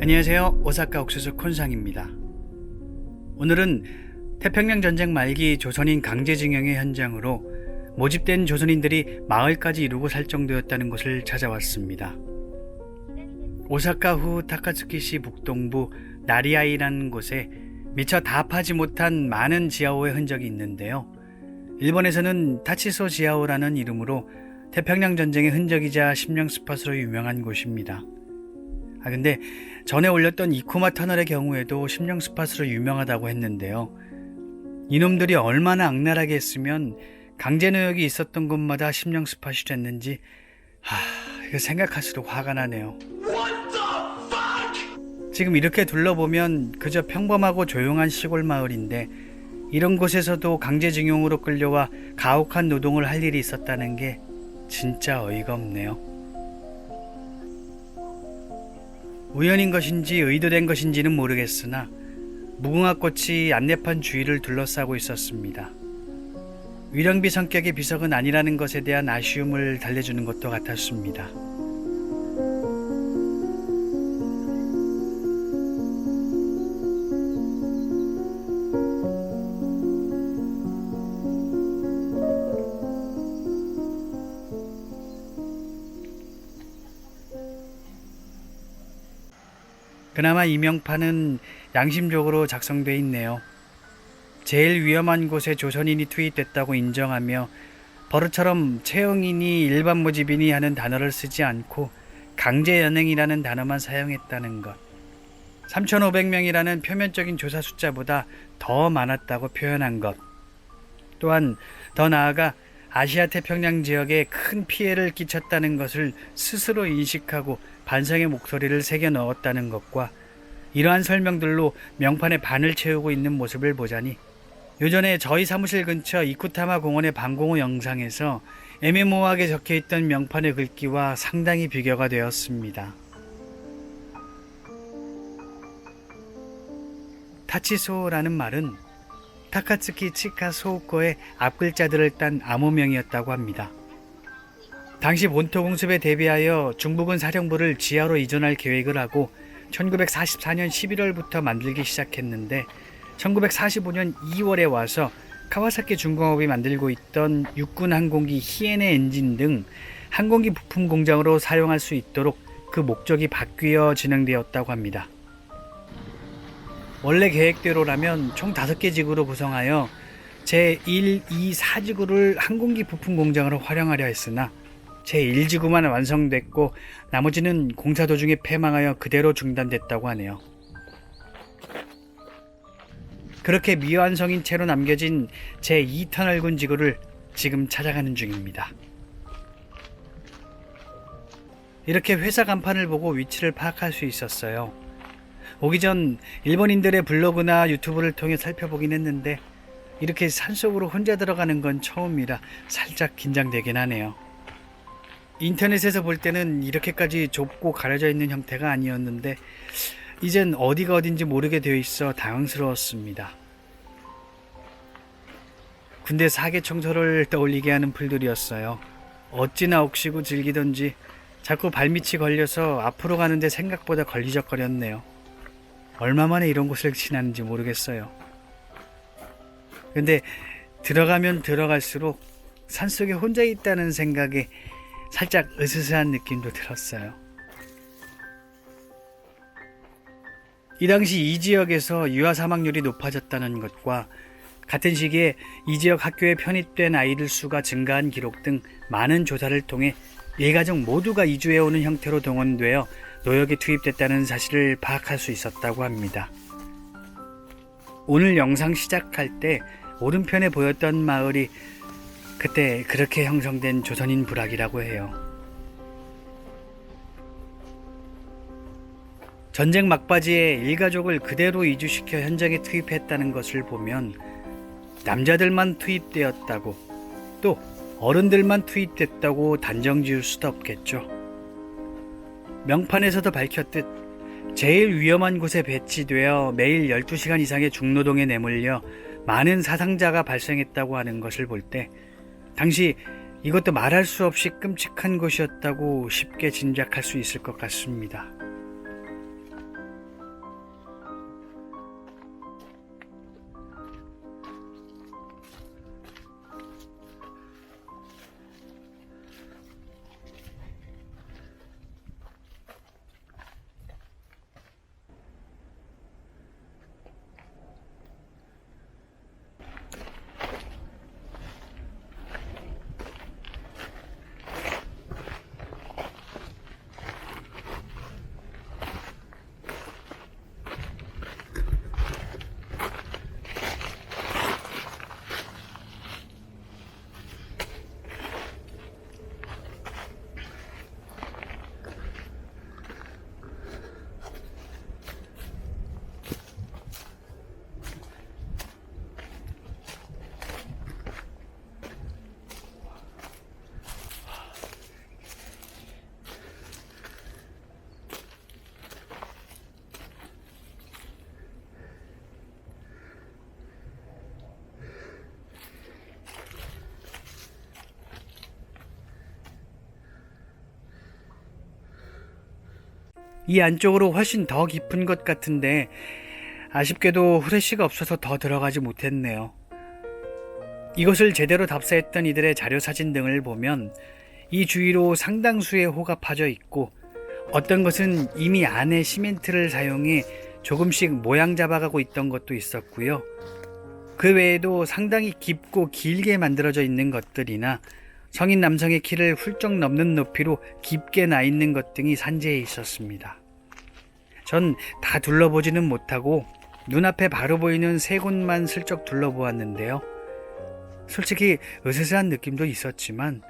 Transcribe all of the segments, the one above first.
안녕하세요. 오사카 옥수수 콘상입니다. 오늘은 태평양 전쟁 말기 조선인 강제징용의 현장으로 모집된 조선인들이 마을까지 이루고 살 정도였다는 곳을 찾아왔습니다. 오사카후 타카츠키시 북동부 나리아이라는 곳에 미처 다 파지 못한 많은 지하오의 흔적이 있는데요. 일본에서는 타치소 지하오라는 이름으로 태평양 전쟁의 흔적이자 심령 스팟으로 유명한 곳입니다. 근데 전에 올렸던 이쿠마 터널의 경우에도 심령 스팟으로 유명하다고 했는데요. 이놈들이 얼마나 악랄하게 했으면 강제노역이 있었던 곳마다 심령 스팟이 됐는지 이거 생각할수록 화가 나네요. 지금 이렇게 둘러보면 그저 평범하고 조용한 시골 마을인데 이런 곳에서도 강제징용으로 끌려와 가혹한 노동을 할 일이 있었다는 게 진짜 어이가 없네요. 우연인 것인지 의도된 것인지는 모르겠으나 무궁화꽃이 안내판 주위를 둘러싸고 있었습니다. 위령비 성격의 비석은 아니라는 것에 대한 아쉬움을 달래주는 것도 같았습니다. 그나마 이 명판은 양심적으로 작성돼 있네요. 제일 위험한 곳에 조선인이 투입됐다고 인정하며 버릇처럼 채용인이 일반 모집인이 하는 단어를 쓰지 않고 강제연행이라는 단어만 사용했다는 것. 3,500명이라는 표면적인 조사 숫자보다 더 많았다고 표현한 것. 또한 더 나아가 아시아 태평양 지역에 큰 피해를 끼쳤다는 것을 스스로 인식하고 반성의 목소리를 새겨 넣었다는 것과 이러한 설명들로 명판의 반을 채우고 있는 모습을 보자니 요전에 저희 사무실 근처 이쿠타마 공원의 방공호 영상에서 애매모호하게 적혀있던 명판의 글귀와 상당히 비교가 되었습니다. 타치소라는 말은 타카츠키 치카 소우코의 앞글자들을 딴 암호명이었다고 합니다. 당시 본토 공습에 대비하여 중부군 사령부를 지하로 이전할 계획을 하고 1944년 11월부터 만들기 시작했는데 1945년 2월에 와서 카와사키 중공업이 만들고 있던 육군 항공기 히에네 엔진 등 항공기 부품 공장으로 사용할 수 있도록 그 목적이 바뀌어 진행되었다고 합니다. 원래 계획대로라면 총 5개 지구로 구성하여 제1, 2, 4지구를 항공기 부품 공장으로 활용하려 했으나 제1지구만 완성됐고 나머지는 공사 도중에 폐망하여 그대로 중단됐다고 하네요. 그렇게 미완성인 채로 남겨진 제2터널군 지구를 지금 찾아가는 중입니다. 이렇게 회사 간판을 보고 위치를 파악할 수 있었어요. 오기 전 일본인들의 블로그나 유튜브를 통해 살펴보긴 했는데 이렇게 산속으로 혼자 들어가는 건 처음이라 살짝 긴장되긴 하네요. 인터넷에서 볼 때는 이렇게까지 좁고 가려져 있는 형태가 아니었는데 이젠 어디가 어딘지 모르게 되어 있어 당황스러웠습니다. 군대 사계 청소를 떠올리게 하는 풀들이었어요. 어찌나 옥시고 즐기던지 자꾸 발밑이 걸려서 앞으로 가는데 생각보다 걸리적거렸네요. 얼마 만에 이런 곳을 지나는지 모르겠어요. 근데 들어가면 들어갈수록 산속에 혼자 있다는 생각에 살짝 으스스한 느낌도 들었어요. 이 당시 이 지역에서 유아 사망률이 높아졌다는 것과 같은 시기에 이 지역 학교에 편입된 아이들 수가 증가한 기록 등 많은 조사를 통해 일가족 모두가 이주해 오는 형태로 동원되어 노역에 투입됐다는 사실을 파악할 수 있었다고 합니다. 오늘 영상 시작할 때 오른편에 보였던 마을이 그때 그렇게 형성된 조선인 부락이라고 해요. 전쟁 막바지에 일가족을 그대로 이주시켜 현장에 투입했다는 것을 보면 남자들만 투입되었다고 또 어른들만 투입됐다고 단정 지을 수도 없겠죠. 명판에서도 밝혔듯 제일 위험한 곳에 배치되어 매일 12시간 이상의 중노동에 내몰려 많은 사상자가 발생했다고 하는 것을 볼 때 당시 이것도 말할 수 없이 끔찍한 곳이었다고 쉽게 짐작할 수 있을 것 같습니다. 이 안쪽으로 훨씬 더 깊은 것 같은데 아쉽게도 후레쉬가 없어서 더 들어가지 못했네요. 이것을 제대로 답사했던 이들의 자료 사진 등을 보면 이 주위로 상당수의 호가 파져 있고 어떤 것은 이미 안에 시멘트를 사용해 조금씩 모양 잡아가고 있던 것도 있었고요. 그 외에도 상당히 깊고 길게 만들어져 있는 것들이나 성인 남성의 키를 훌쩍 넘는 높이로 깊게 나 있는 것 등이 산재해 있었습니다. 전 다 둘러보지는 못하고 눈앞에 바로 보이는 세 곳만 슬쩍 둘러보았는데요. 솔직히 으스스한 느낌도 있었지만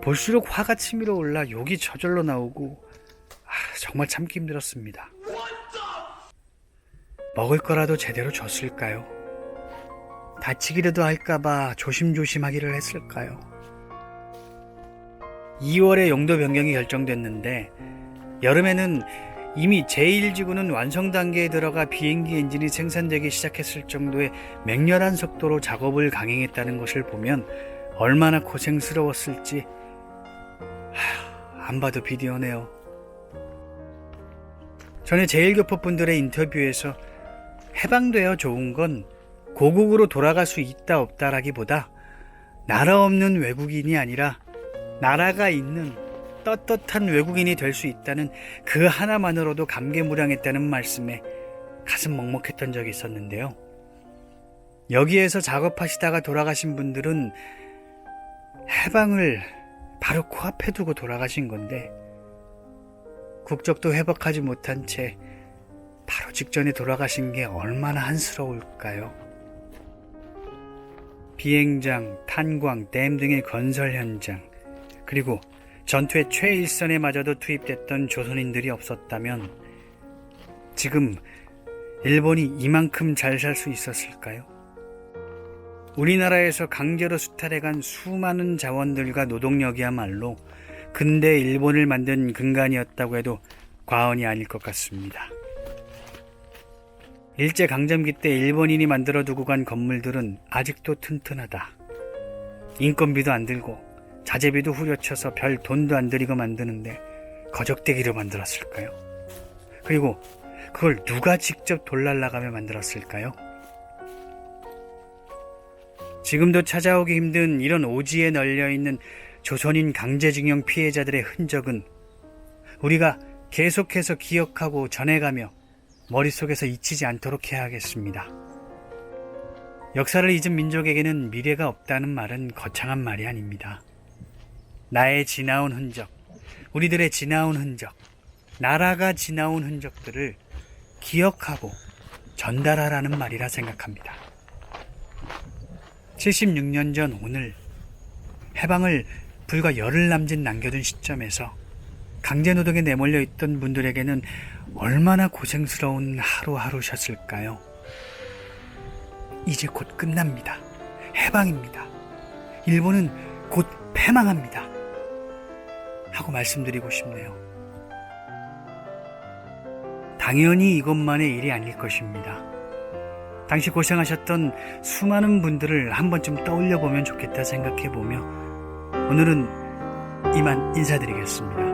볼수록 화가 치밀어 올라 욕이 저절로 나오고 정말 참기 힘들었습니다. 먹을 거라도 제대로 줬을까요? 다치기라도 할까봐 조심조심하기를 했을까요? 2월에 용도 변경이 결정됐는데 여름에는 이미 제1지구는 완성 단계에 들어가 비행기 엔진이 생산되기 시작했을 정도의 맹렬한 속도로 작업을 강행했다는 것을 보면 얼마나 고생스러웠을지 안 봐도 비디오네요. 전에 제1교포분들의 인터뷰에서 해방되어 좋은 건 고국으로 돌아갈 수 있다 없다라기보다 나라 없는 외국인이 아니라 나라가 있는 떳떳한 외국인이 될 수 있다는 그 하나만으로도 감개무량했다는 말씀에 가슴 먹먹했던 적이 있었는데요. 여기에서 작업하시다가 돌아가신 분들은 해방을 바로 코앞에 두고 돌아가신 건데 국적도 회복하지 못한 채 바로 직전에 돌아가신 게 얼마나 한스러울까요? 비행장, 탄광, 댐 등의 건설 현장, 그리고 전투의 최일선에 마저도 투입됐던 조선인들이 없었다면 지금 일본이 이만큼 잘 살 수 있었을까요? 우리나라에서 강제로 수탈해간 수많은 자원들과 노동력이야말로 근대 일본을 만든 근간이었다고 해도 과언이 아닐 것 같습니다. 일제강점기 때 일본인이 만들어 두고 간 건물들은 아직도 튼튼하다. 인건비도 안 들고 자재비도 후려쳐서 별 돈도 안 들이고 만드는데 거적대기로 만들었을까요? 그리고 그걸 누가 직접 돌 날라가며 만들었을까요? 지금도 찾아오기 힘든 이런 오지에 널려있는 조선인 강제징용 피해자들의 흔적은 우리가 계속해서 기억하고 전해가며 머릿속에서 잊히지 않도록 해야겠습니다. 역사를 잊은 민족에게는 미래가 없다는 말은 거창한 말이 아닙니다. 나의 지나온 흔적, 우리들의 지나온 흔적, 나라가 지나온 흔적들을 기억하고 전달하라는 말이라 생각합니다. 76년 전 오늘 해방을 불과 열흘 남짓 남겨둔 시점에서 강제노동에 내몰려 있던 분들에게는 얼마나 고생스러운 하루하루셨을까요? 이제 곧 끝납니다. 해방입니다. 일본은 곧 패망합니다. 하고 말씀드리고 싶네요. 당연히 이것만의 일이 아닐 것입니다. 당시 고생하셨던 수많은 분들을 한 번쯤 떠올려 보면 좋겠다 생각해 보며 오늘은 이만 인사드리겠습니다.